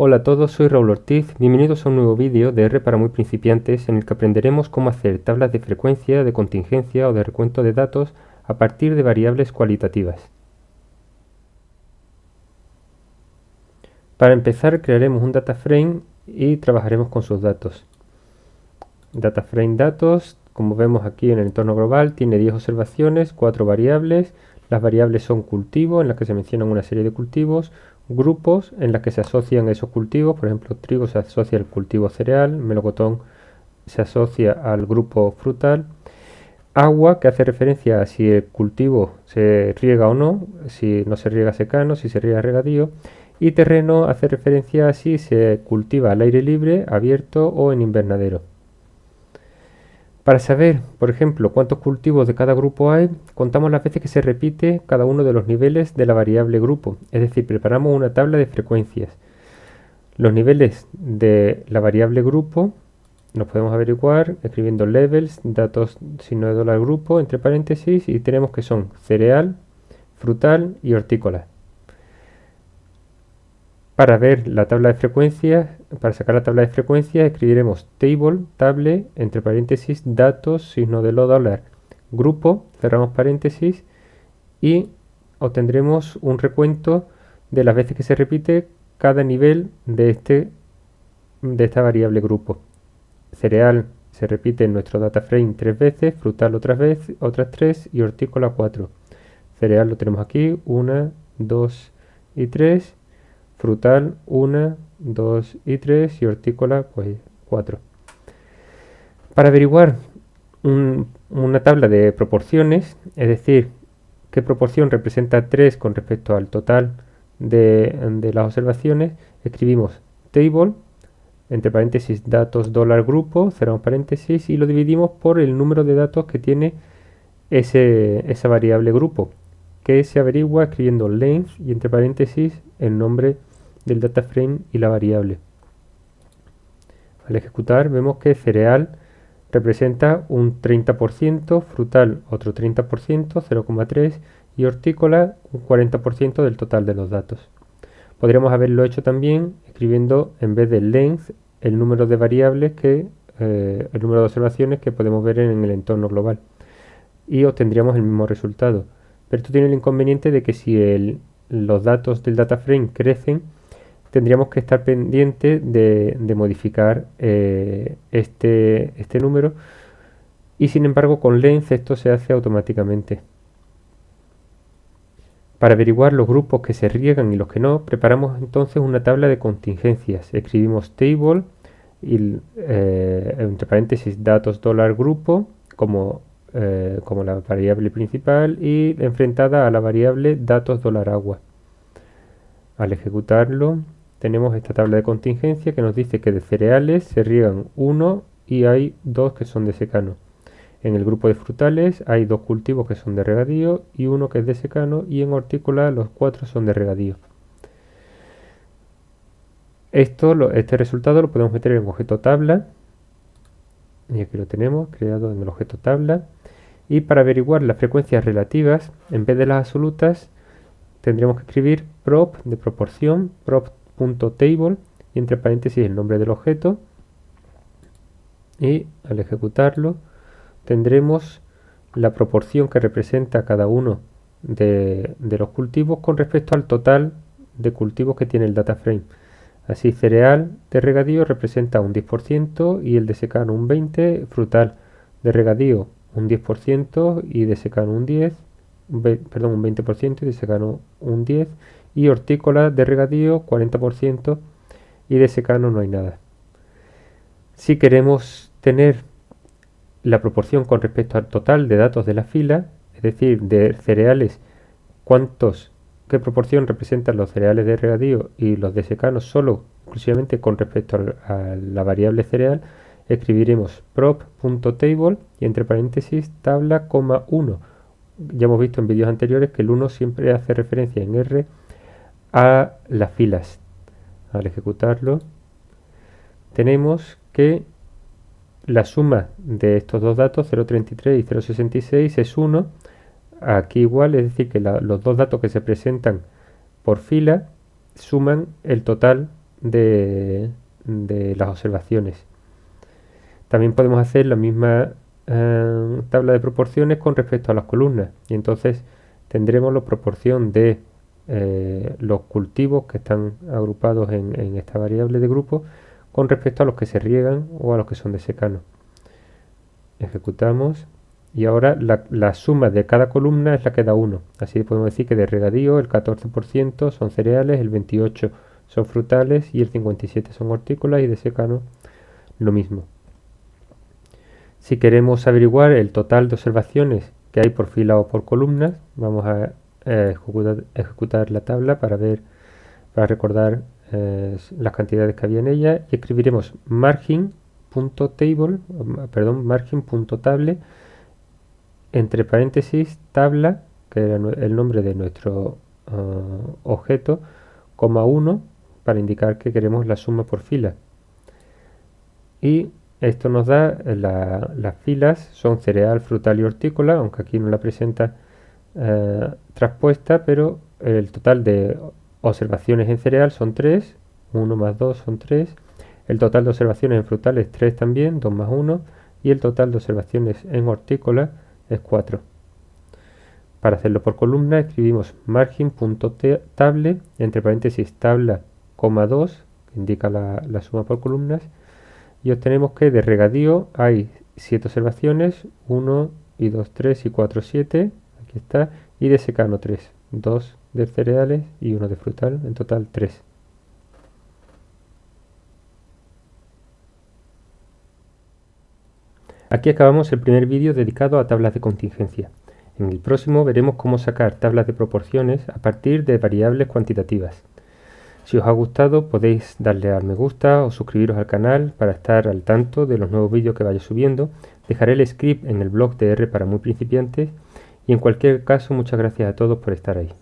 Hola a todos, soy Raúl Ortiz, bienvenidos a un nuevo vídeo de R para muy principiantes en el que aprenderemos cómo hacer tablas de frecuencia, de contingencia o de recuento de datos a partir de variables cualitativas. Para empezar crearemos un data frame y trabajaremos con sus datos. Data frame datos, como vemos aquí en el entorno global, tiene 10 observaciones, 4 variables. Las variables son cultivos, en las que se mencionan una serie de cultivos, grupos en las que se asocian esos cultivos, por ejemplo, trigo se asocia al cultivo cereal, melocotón se asocia al grupo frutal, agua, que hace referencia a si el cultivo se riega o no, si no se riega secano, si se riega regadío, y terreno hace referencia a si se cultiva al aire libre, abierto o en invernadero. Para saber, por ejemplo, cuántos cultivos de cada grupo hay, contamos las veces que se repite cada uno de los niveles de la variable grupo, es decir, preparamos una tabla de frecuencias. Los niveles de la variable grupo nos podemos averiguar escribiendo levels, datos signo de dólar grupo, entre paréntesis, y tenemos que son cereal, frutal y hortícola. Para ver la tabla de frecuencias, para sacar la tabla de frecuencias, escribiremos table, table, entre paréntesis, datos, signo de dólar, grupo, cerramos paréntesis, y obtendremos un recuento de las veces que se repite cada nivel de esta variable grupo. Cereal se repite en nuestro data frame 3 veces, frutal otras 3 y hortícola 4. Cereal lo tenemos aquí, 1, 2 y 3. Frutal 1, 2 y 3 y hortícola pues 4. Para averiguar una tabla de proporciones, es decir, qué proporción representa 3 con respecto al total de las observaciones, escribimos table, entre paréntesis datos dólar grupo, cerramos paréntesis y lo dividimos por el número de datos que tiene esa variable grupo, que se averigua escribiendo length y entre paréntesis el nombre del data frame y la variable. Al ejecutar vemos que cereal representa un 30%, frutal otro 30%, 0,3 y hortícola un 40% del total de los datos. Podríamos haberlo hecho también escribiendo en vez de length el número de variables el número de observaciones que podemos ver en el entorno global y obtendríamos el mismo resultado. Pero esto tiene el inconveniente de que si los datos del data frame crecen, tendríamos que estar pendientes de modificar este número y sin embargo con length esto se hace automáticamente. Para averiguar los grupos que se riegan y los que no, preparamos entonces una tabla de contingencias. Escribimos table y entre paréntesis datos dólar grupo como la variable principal y enfrentada a la variable datos dólar agua. Al ejecutarlo tenemos esta tabla de contingencia que nos dice que de cereales se riegan 1 y hay 2 que son de secano. En el grupo de frutales hay 2 cultivos que son de regadío y 1 que es de secano, y en hortícola los 4 son de regadío. Este resultado lo podemos meter en objeto tabla, y aquí lo tenemos creado en el objeto tabla. Y para averiguar las frecuencias relativas, en vez de las absolutas, tendríamos que escribir prop de proporción, prop.table y entre paréntesis el nombre del objeto, y al ejecutarlo tendremos la proporción que representa cada uno de los cultivos con respecto al total de cultivos que tiene el data frame. Así, cereal de regadío representa un 10% y el de secano un 20%, frutal de regadío un 10% y de secano un 20% y de secano un 10%, y hortícola de regadío 40% y de secano no hay nada. Si queremos tener la proporción con respecto al total de datos de la fila, es decir, de cereales, qué proporción representan los cereales de regadío y los de secano solo exclusivamente con respecto a la variable cereal, escribiremos prop.table y entre paréntesis tabla, 1. Ya hemos visto en vídeos anteriores que el 1 siempre hace referencia en R a las filas. Al ejecutarlo tenemos que la suma de estos dos datos, 0,33 y 0,66, es 1. Aquí igual, es decir, que los dos datos que se presentan por fila suman el total de las observaciones. También podemos hacer la misma tabla de proporciones con respecto a las columnas, y entonces tendremos la proporción de los cultivos que están agrupados en esta variable de grupo con respecto a los que se riegan o a los que son de secano. Ejecutamos y ahora la suma de cada columna es la que da 1. Así podemos decir que de regadío el 14% son cereales, el 28% son frutales y el 57% son hortícolas, y de secano lo mismo. Si queremos averiguar el total de observaciones que hay por fila o por columnas, vamos a ejecutar la tabla para recordar las cantidades que había en ella, y escribiremos margin.table entre paréntesis tabla, que era el nombre de nuestro objeto, coma 1 para indicar que queremos la suma por fila. Y esto nos da las filas, son cereal, frutal y hortícola, aunque aquí no la presenta traspuesta, pero el total de observaciones en cereal son 3, 1 más 2 son 3, el total de observaciones en frutal es 3 también, 2 más 1, y el total de observaciones en hortícola es 4. Para hacerlo por columna escribimos margin.table entre paréntesis tabla, 2, que indica la suma por columnas, y obtenemos que de regadío hay 7 observaciones, 1 y 2, 3 y 4, 7, aquí está, y de secano 3, 2 de cereales y 1 de frutal, en total 3. Aquí acabamos el primer vídeo dedicado a tablas de contingencia. En el próximo veremos cómo sacar tablas de proporciones a partir de variables cuantitativas. Si os ha gustado podéis darle al me gusta o suscribiros al canal para estar al tanto de los nuevos vídeos que vaya subiendo. Dejaré el script en el blog de R para muy principiantes, y en cualquier caso muchas gracias a todos por estar ahí.